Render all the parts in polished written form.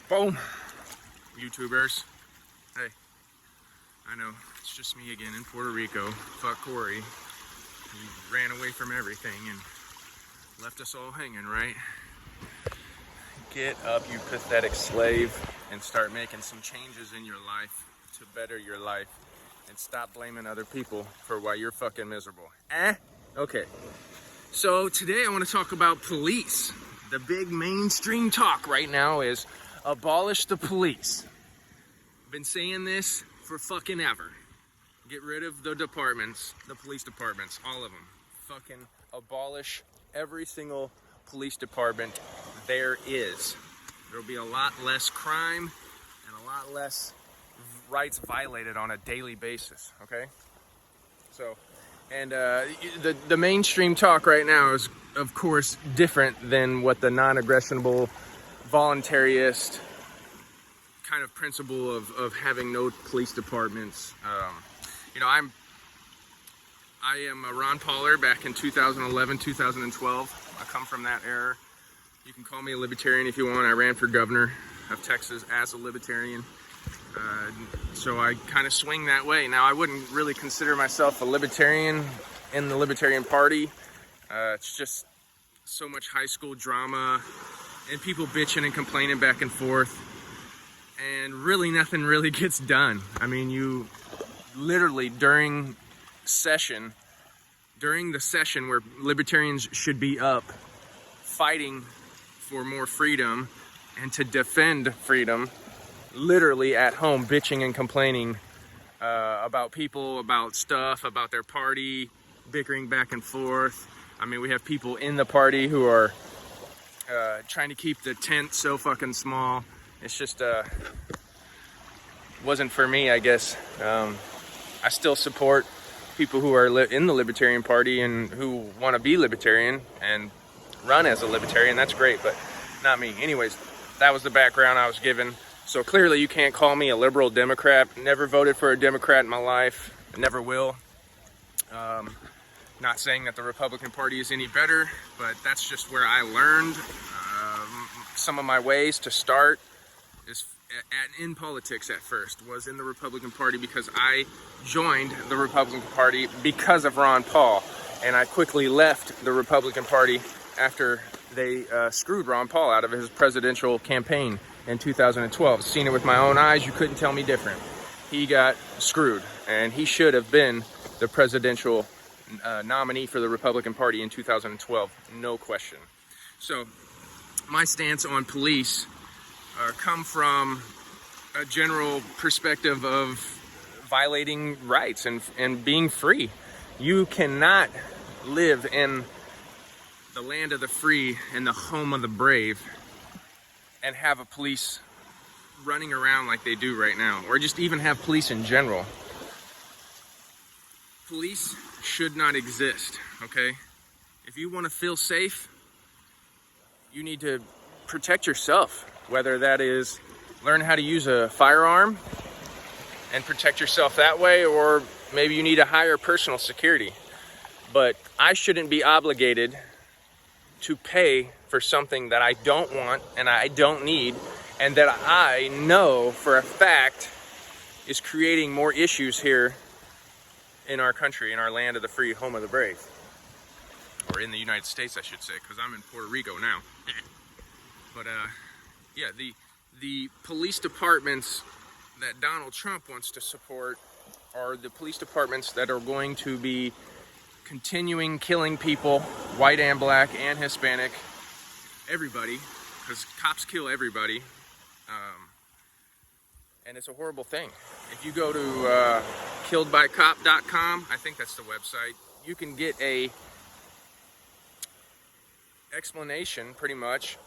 Boom. YouTubers. Hey, I know, it's just me again in Puerto Rico. Fuck Corey. He ran away from everything and left us all hanging, right? Get up, you pathetic slave, and start making some changes in your life to better your life. And stop blaming other people for why you're fucking miserable. Okay. So today I want to talk about police. The big mainstream talk right now is abolish the police. I've been saying this for fucking ever. Get rid of the departments, the police departments, all of them. Fucking abolish every single police department there is. There'll be a lot less crime and a lot less rights violated on a daily basis, okay? So, and the mainstream talk right now is, of course, different than what the non-aggressionable, voluntarist kind of principle of having no police departments. You know, I am a Ron Pauler back in 2011, 2012. I come from that era. You can call me a libertarian if you want. I ran for governor of Texas as a libertarian. So I kind of swing that way. Now, I wouldn't really consider myself a libertarian in the Libertarian Party. It's just so much high school drama and people bitching and complaining back and forth. And really nothing really gets done. I mean, you literally during the session where libertarians should be up fighting for more freedom and to defend freedom, literally at home bitching and complaining about people, about stuff, about their party, bickering back and forth. I mean, we have people in the party who are trying to keep the tent so fucking small. It's just wasn't for me, I guess. I still support people who are in the Libertarian Party and who want to be libertarian and run as a libertarian. That's great, but not me. Anyways, that was the background I was given. So clearly you can't call me a liberal Democrat. Never voted for a Democrat in my life. Never will. Not saying that the Republican Party is any better, but that's just where I learned some of my ways to start is in politics at first, was in the Republican Party because I joined the Republican Party because of Ron Paul. And I quickly left the Republican Party after they screwed Ron Paul out of his presidential campaign in 2012. Seen it with my own eyes. You couldn't tell me different. He got screwed, and he should have been the presidential nominee for the Republican Party in 2012, no question. So my stance on police come from a general perspective of violating rights and being free. You cannot live in the land of the free and the home of the brave and have a police running around like they do right now, or just even have police in general. Police should not exist, okay? If you want to feel safe, you need to protect yourself, whether that is learn how to use a firearm and protect yourself that way, or maybe you need a higher personal security. But I shouldn't be obligated to pay for something that I don't want and I don't need, and that I know for a fact is creating more issues here in our country, in our land of the free, home of the brave. Or in the United States, I should say, because I'm in Puerto Rico now. But yeah, the police departments that Donald Trump wants to support are the police departments that are going to be continuing killing people, white and black and Hispanic, everybody, because cops kill everybody. And it's a horrible thing. If you go to killedbycop.com, I think that's the website, you can get a explanation, pretty much,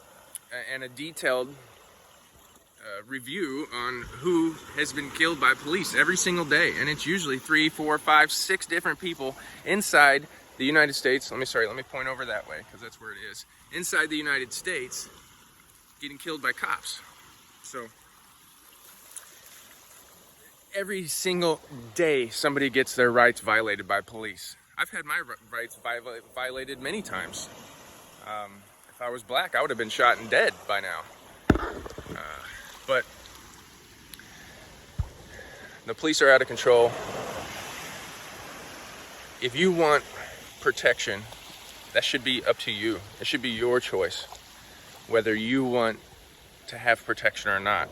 and a detailed review on who has been killed by police every single day. And it's usually 3, 4, 5, 6 different people inside the United States. Let me point over that way, because that's where it is. Inside the United States, getting killed by cops. So every single day somebody gets their rights violated by police. I've had my rights violated many times. If I was black, I would have been shot and dead by now. The police are out of control. If you want protection, that should be up to you. It should be your choice whether you want to have protection or not.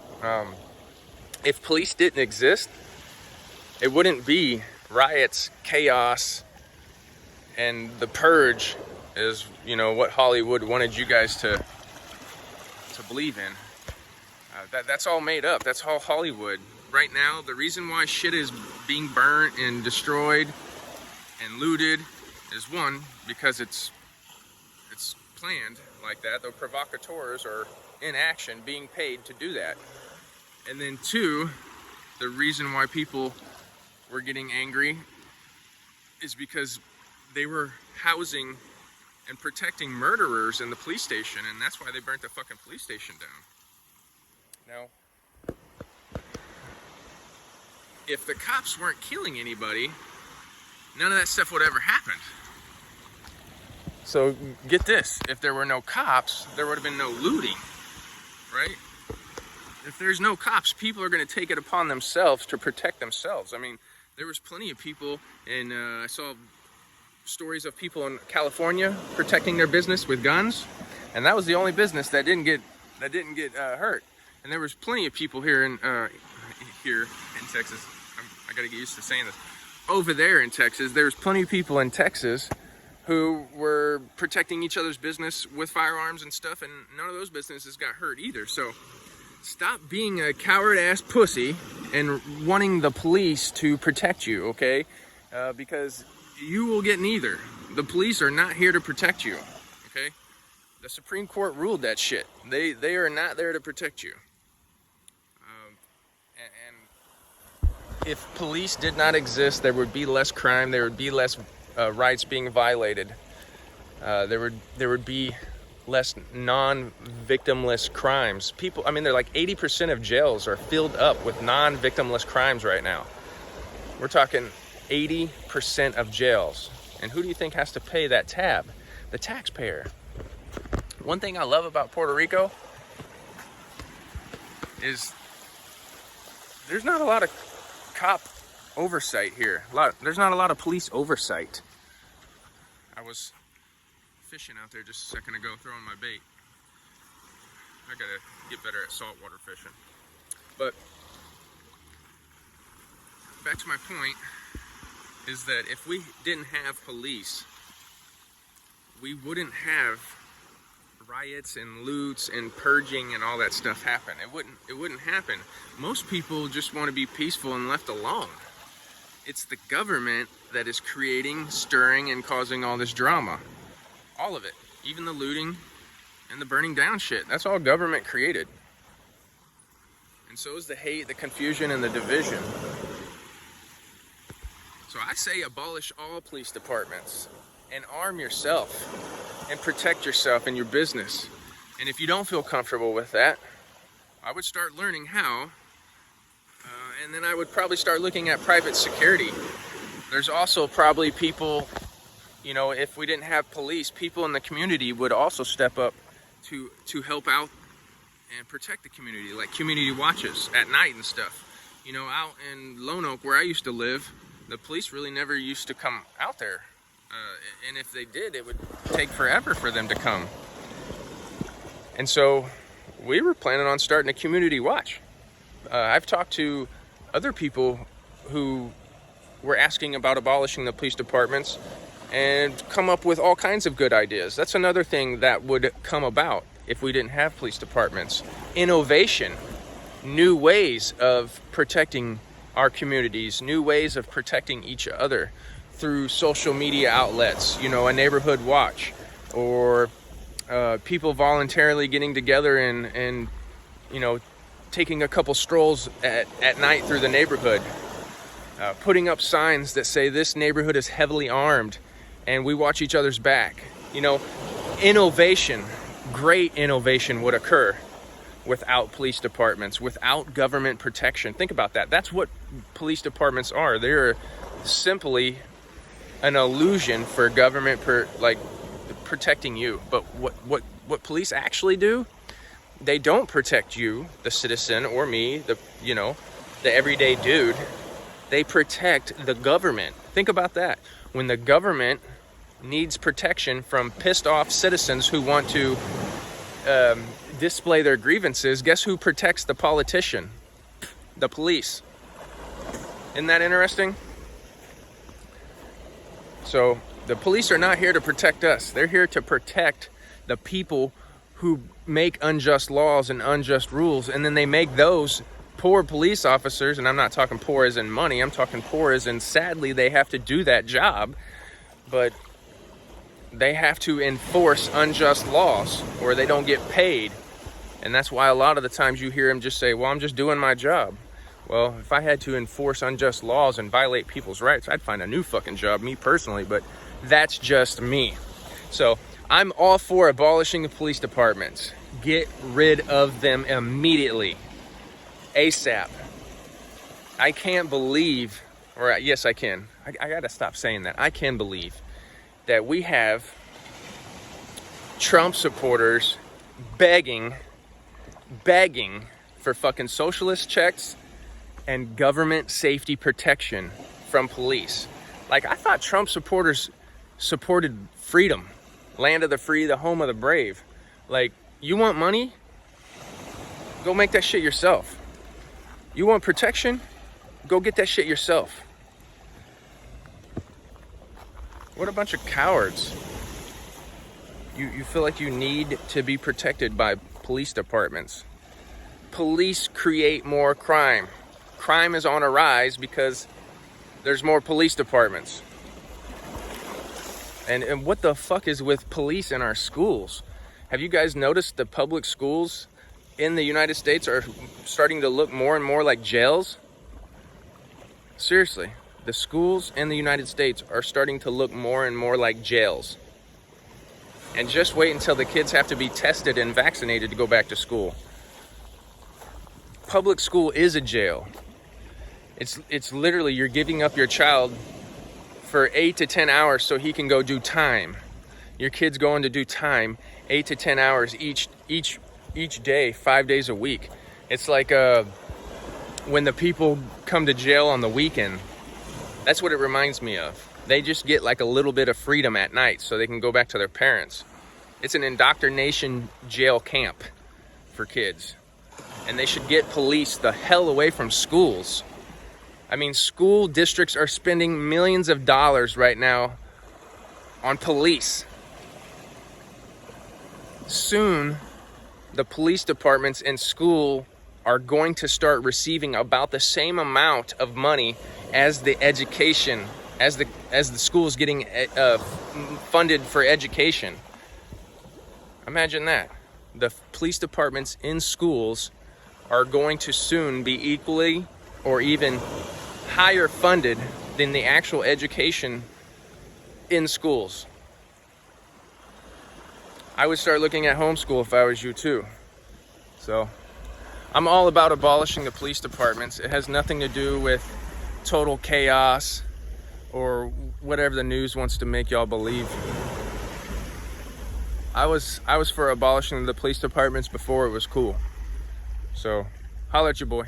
If police didn't exist, it wouldn't be riots, chaos, and the purge is, you know, what Hollywood wanted you guys to believe in. That's all made up. That's all Hollywood. Right now, the reason why shit is being burnt and destroyed and looted is, one, because it's planned like that. The provocateurs are in action, being paid to do that. And then two, the reason why people were getting angry is because they were housing and protecting murderers in the police station, and that's why they burnt the fucking police station down. Now, if the cops weren't killing anybody, none of that stuff would ever happen. So get this, if there were no cops, there would have been no looting, right? If there's no cops, people are going to take it upon themselves to protect themselves. I mean, there was plenty of people, and I saw stories of people in California protecting their business with guns, and that was the only business that didn't get hurt. And there was plenty of people here in Texas. I got to get used to saying this. Over there in Texas, there was plenty of people in Texas who were protecting each other's business with firearms and stuff, and none of those businesses got hurt either. So stop being a coward-ass pussy and wanting the police to protect you, okay? Because you will get neither. The police are not here to protect you, okay? The Supreme Court ruled that shit. They are not there to protect you. And if police did not exist, there would be less crime. There would be less rights being violated. There would be less non-victimless crimes. People, I mean, they're like 80% of jails are filled up with non-victimless crimes right now. We're talking 80% of jails. And who do you think has to pay that tab? The taxpayer. One thing I love about Puerto Rico is there's not a lot of cop oversight here. There's not a lot of police oversight. I was fishing out there just a second ago, throwing my bait. I gotta get better at saltwater fishing. But back to my point is that if we didn't have police, we wouldn't have riots and loots and purging and all that stuff happen. It wouldn't happen. Most people just want to be peaceful and left alone. It's the government that is creating, stirring, and causing all this drama. All of it. Even the looting and the burning down shit. That's all government created. And so is the hate, the confusion, and the division. So I say abolish all police departments and arm yourself and protect yourself and your business. And if you don't feel comfortable with that, I would start learning how. And then I would probably start looking at private security. There's also probably people, you know, if we didn't have police, people in the community would also step up to help out and protect the community, like community watches at night and stuff. You know, out in Lone Oak, where I used to live, the police really never used to come out there. And if they did, it would take forever for them to come. And so we were planning on starting a community watch. I've talked to other people who were asking about abolishing the police departments and come up with all kinds of good ideas. That's another thing that would come about if we didn't have police departments. Innovation, new ways of protecting our communities, new ways of protecting each other through social media outlets, you know, a neighborhood watch, or people voluntarily getting together and you know, taking a couple strolls at night through the neighborhood, putting up signs that say this neighborhood is heavily armed and we watch each other's back. You know, innovation, great innovation would occur without police departments, without government protection. Think about that. That's what police departments are. They're simply an illusion for government protecting you. But what police actually do, they don't protect you, the citizen, or me, the everyday dude. They protect the government. Think about that. When the government needs protection from pissed off citizens who want to display their grievances, guess who protects the politician? The police. Isn't that interesting? So the police are not here to protect us. They're here to protect the people who make unjust laws and unjust rules, and then they make those poor police officers, and I'm not talking poor as in money, I'm talking poor as in sadly they have to do that job, but they have to enforce unjust laws or they don't get paid. And that's why a lot of the times you hear them just say, well, I'm just doing my job. Well, if I had to enforce unjust laws and violate people's rights, I'd find a new fucking job, me personally, but that's just me. So I'm all for abolishing the police departments. Get rid of them immediately. ASAP. I can't believe, or yes, I can. I gotta stop saying that. I can believe that we have Trump supporters begging for fucking socialist checks and government safety protection from police. Like, I thought Trump supporters supported freedom, land of the free, the home of the brave. Like, you want money? Go make that shit yourself. You want protection? Go get that shit yourself. What a bunch of cowards. You feel like you need to be protected by police departments. Police create more crime. Crime is on a rise because there's more police departments. And what the fuck is with police in our schools? Have you guys noticed the public schools in the United States are starting to look more and more like jails? Seriously, the schools in the United States are starting to look more and more like jails. And just wait until the kids have to be tested and vaccinated to go back to school. Public school is a jail. It's literally, you're giving up your child for 8 to 10 hours so he can go do time. Your kid's going to do time 8 to 10 hours each day, 5 days a week. It's like when the people come to jail on the weekend. That's what it reminds me of. They just get like a little bit of freedom at night so they can go back to their parents. It's an indoctrination jail camp for kids. And they should get police the hell away from schools. I mean, school districts are spending millions of dollars right now on police. Soon, the police departments in school are going to start receiving about the same amount of money as the education, as the schools getting funded for education. Imagine that. The police departments in schools are going to soon be equally or even higher funded than the actual education in schools. I would start looking at homeschool if I was you too. So I'm all about abolishing the police departments. It has nothing to do with total chaos or whatever the news wants to make y'all believe. I was for abolishing the police departments before it was cool. So holler at your boy.